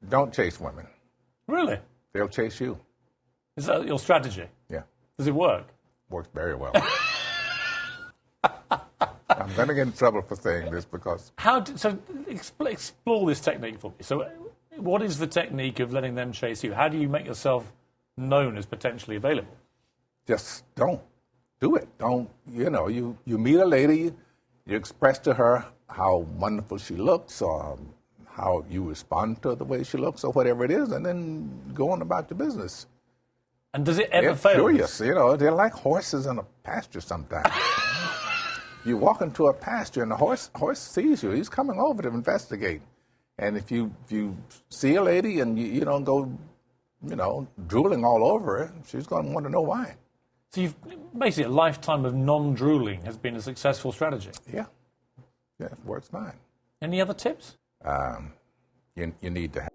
Don't chase women. Really? They'll chase you. Is that your strategy? Yeah. Does it work? Works very well. I'm going to get in trouble for saying this because... Explore this technique for me. So what is the technique of letting them chase you? How do you make yourself known as potentially available? Just don't do it. Don't, you meet a lady, you express to her how wonderful she looks or how you respond to the way she looks or whatever it is, and then go on about your business. And does it ever They're fail? Curious, they're like horses in a pasture sometimes. You walk into a pasture and the horse sees you. He's coming over to investigate. And if you see a lady and you don't go, drooling all over her, she's going to want to know why. So you've basically a lifetime of non-drooling has been a successful strategy. Yeah, it works fine. Any other tips? You need to have.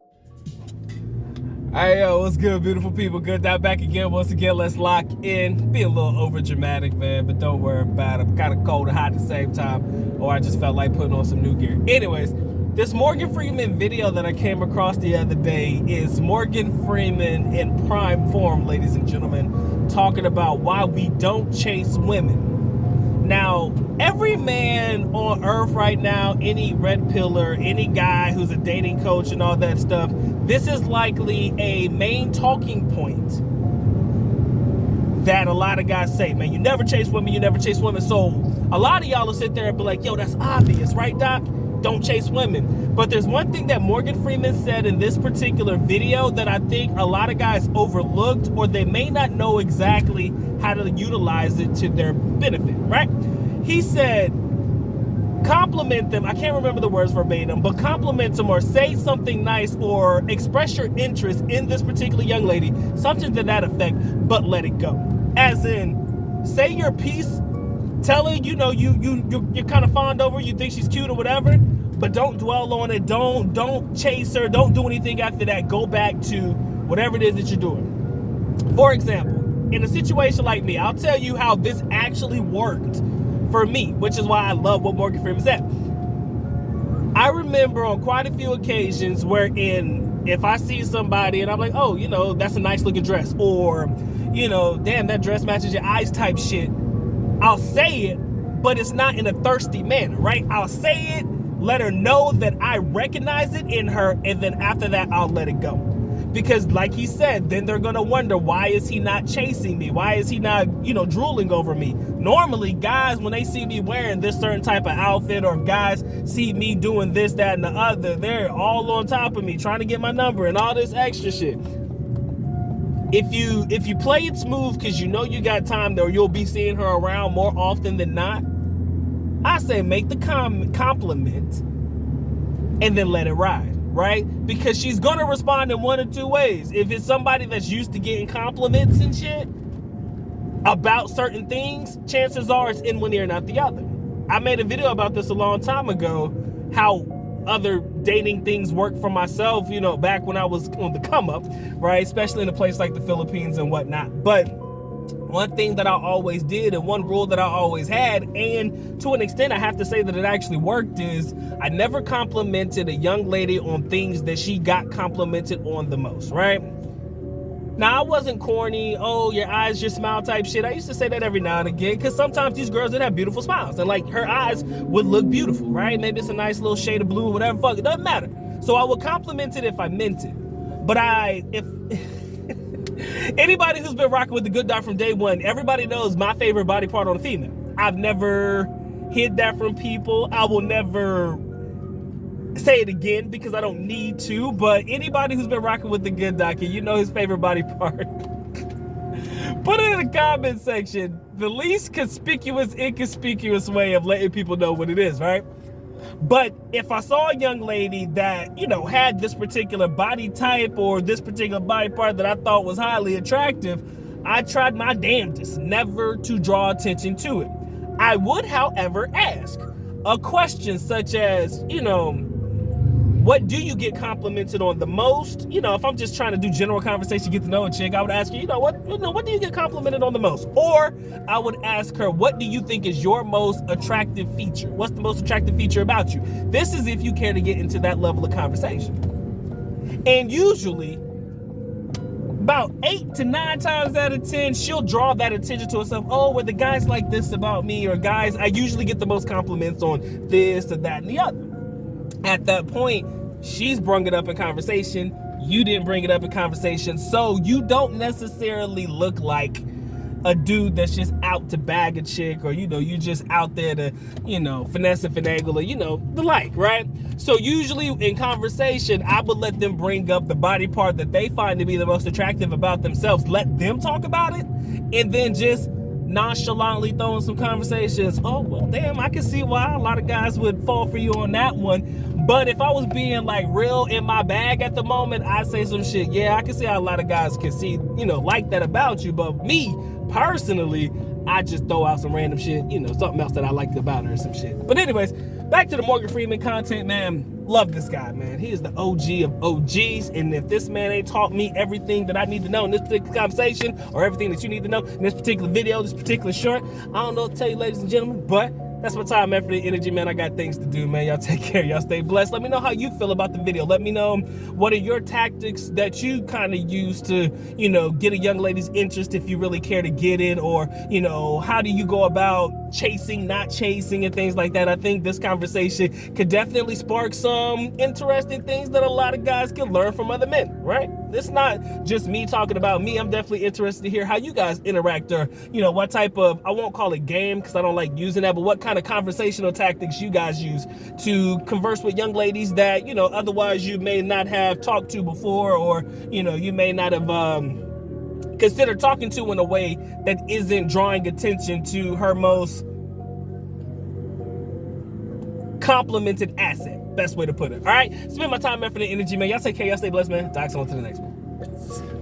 Hey, yo, what's good, beautiful people? Good that back again. Once again, let's lock in. Be a little over dramatic, man, but don't worry about it. I'm kind of cold and hot at the same time, or I just felt like putting on some new gear. Anyways, this Morgan Freeman video that I came across the other day is Morgan Freeman in prime form, ladies and gentlemen, talking about why we don't chase women. Now, every man on earth right now, any red pillar, any guy who's a dating coach and all that stuff, this is likely a main talking point that a lot of guys say, man, you never chase women, you never chase women. So a lot of y'all will sit there and be like, yo, that's obvious, right, Doc? Don't chase women. But there's one thing that Morgan Freeman said in this particular video that I think a lot of guys overlooked, or they may not know exactly how to utilize it to their benefit, right? He said, compliment them. I can't remember the words verbatim, but compliment them or say something nice or express your interest in this particular young lady, something to that effect, but let it go. As in, say your piece, tell her, you're kind of fond of her, you think she's cute or whatever, but don't dwell on it. Don't chase her. Don't do anything after that. Go back to whatever it is that you're doing. For example, in a situation like me, I'll tell you how this actually worked for me, which is why I love what Morgan Freeman said. I remember on quite a few occasions wherein if I see somebody and I'm like, oh, that's a nice looking dress, or, damn, that dress matches your eyes type shit, I'll say it, but it's not in a thirsty manner, right? I'll say it, let her know that I recognize it in her, and then after that, I'll let it go. Because like he said, then they're going to wonder, why is he not chasing me? Why is he not, drooling over me? Normally, guys, when they see me wearing this certain type of outfit, or if guys see me doing this, that, and the other, they're all on top of me, trying to get my number and all this extra shit. If you play it smooth because you got time, or you'll be seeing her around more often than not, I say make the compliment and then let it ride, right? Because she's going to respond in one or two ways. If it's somebody that's used to getting compliments and shit about certain things, chances are it's in one ear, not the other. I made a video about this a long time ago, how other dating things work for myself, back when I was on the come up, right? Especially in a place like the Philippines and whatnot. But one thing that I always did, and one rule that I always had, and to an extent I have to say that it actually worked, is I never complimented a young lady on things that she got complimented on the most, right? Now, I wasn't corny, oh, your eyes, your smile type shit. I used to say that every now and again, because sometimes these girls did have beautiful smiles, and like her eyes would look beautiful, right? Maybe it's a nice little shade of blue or whatever, fuck, it doesn't matter. So I would compliment it if I meant it. But if anybody who's been rocking with the Good Doc from day one, everybody knows my favorite body part on a female. I've never hid that from people. I will never say it again because I don't need to, but anybody who's been rocking with the Good Doc, his favorite body part, put it in the comment section, the least inconspicuous way of letting people know what it is, right? But if I saw a young lady that, had this particular body type or this particular body part that I thought was highly attractive, I tried my damnedest never to draw attention to it. I would, however, ask a question such as, what do you get complimented on the most? If I'm just trying to do general conversation, get to know a chick, I would ask her, what do you get complimented on the most? Or I would ask her, what do you think is your most attractive feature? What's the most attractive feature about you? This is if you care to get into that level of conversation. And usually, about 8 to 9 times out of 10, she'll draw that attention to herself. Oh, well, the guys like this about me, or guys, I usually get the most compliments on this or that and the other. At that point, she's brung it up in conversation. You didn't bring it up in conversation. So you don't necessarily look like a dude that's just out to bag a chick, or, you know, you just out there to, you know, finesse and finagle, or, you know, the like, right? So usually in conversation, I would let them bring up the body part that they find to be the most attractive about themselves. Let them talk about it, and then just nonchalantly throw in some conversations. Oh, well, damn, I can see why a lot of guys would fall for you on that one. But if I was being like real in my bag at the moment, I'd say some shit. Yeah, I can see how a lot of guys can see, you know, like that about you. But me, personally, I just throw out some random shit, you know, something else that I liked about her or some shit. But anyways, back to the Morgan Freeman content, man. Love this guy, man. He is the OG of OGs, and if this man ain't taught me everything that I need to know in this particular conversation, or everything that you need to know in this particular video, this particular short, I don't know what to tell you, ladies and gentlemen, but that's my time, effort, and energy, man. I got things to do, man. Y'all take care. Y'all stay blessed. Let me know how you feel about the video. Let me know what are your tactics that you kind of use to, you know, get a young lady's interest if you really care to get it, or, you know, how do you go about chasing, not chasing, and things like that. I think this conversation could definitely spark some interesting things that a lot of guys can learn from other men, right? It's not just me talking about me. I'm definitely interested to hear how you guys interact, or, you know, what type of, I won't call it game because I don't like using that, but what kind of conversational tactics you guys use to converse with young ladies that, you know, otherwise you may not have talked to before, or, you know, you may not have considered talking to in a way that isn't drawing attention to her most complimented asset. Best way to put it. All right, spend my time, effort, and energy, man. Y'all take care. Y'all stay blessed, man. Talk on to the next one.